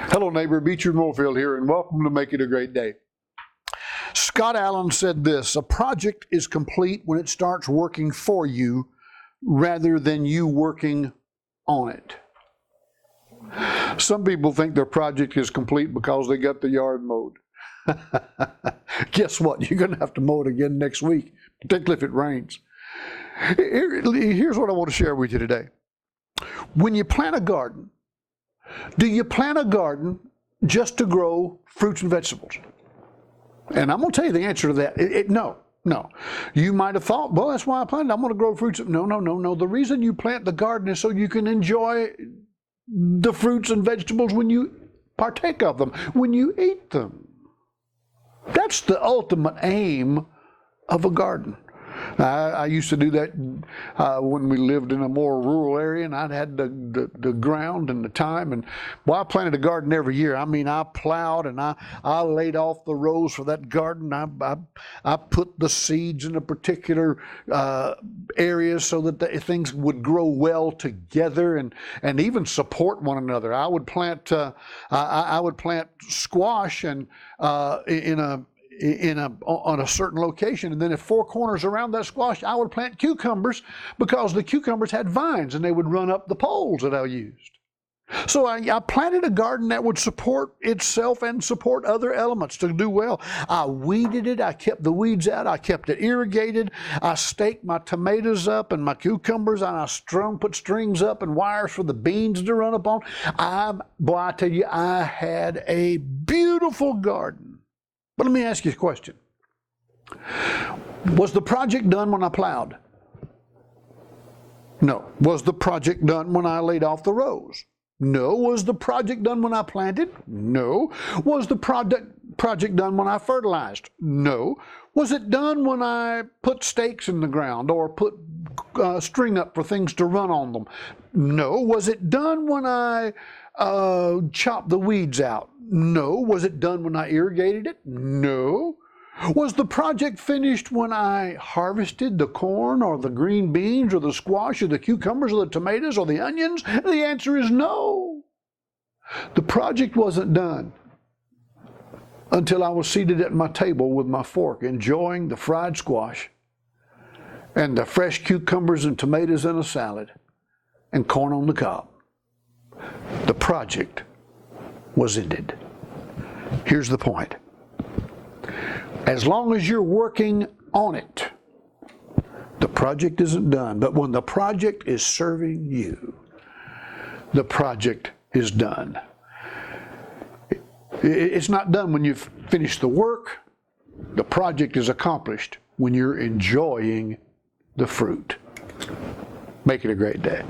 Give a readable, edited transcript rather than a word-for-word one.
Hello, neighbor. Beecher Moorfield here, and welcome to Make It a Great Day. Scott Allen said this: a project is complete when it starts working for you rather than you working on it. Some people think their project is complete because they got the yard mowed. Guess what? You're going to have to mow it again next week, particularly if it rains. Here's what I want to share with you today. When you plant a garden, do you plant a garden just to grow fruits and vegetables? And I'm going to tell you the answer to that. No. You might have thought, well, that's why I planted. I'm going to grow fruits. No. The reason you plant the garden is so you can enjoy the fruits and vegetables when you partake of them, when you eat them. That's the ultimate aim of a garden. I used to do that when we lived in a more rural area, and I'd had the ground and the time. And I planted a garden every year. I mean, I plowed and I laid off the rows for that garden. I put the seeds in a particular areas so that things would grow well together and even support one another. I would plant squash and on a certain location, and then at four corners around that squash, I would plant cucumbers because the cucumbers had vines and they would run up the poles that I used. So I planted a garden that would support itself and support other elements to do well. I weeded it. I kept the weeds out. I kept it irrigated. I staked my tomatoes up and my cucumbers, and I put strings up and wires for the beans to run up on. I tell you, I had a beautiful garden. But let me ask you a question. Was the project done when I plowed? No. Was the project done when I laid off the rows? No. Was the project done when I planted? No. Was the project done when I fertilized? No. Was it done when I put stakes in the ground or put string up for things to run on them? No. Was it done when I chopped the weeds out? No. Was it done when I irrigated it? No. Was the project finished when I harvested the corn or the green beans or the squash or the cucumbers or the tomatoes or the onions? The answer is no. The project wasn't done until I was seated at my table with my fork, enjoying the fried squash and the fresh cucumbers and tomatoes in a salad and corn on the cob. The project was ended. Here's the point. As long as you're working on it, the project isn't done. But when the project is serving you, the project is done. It's not done when you've finished the work. The project is accomplished when you're enjoying the fruit. Make it a great day.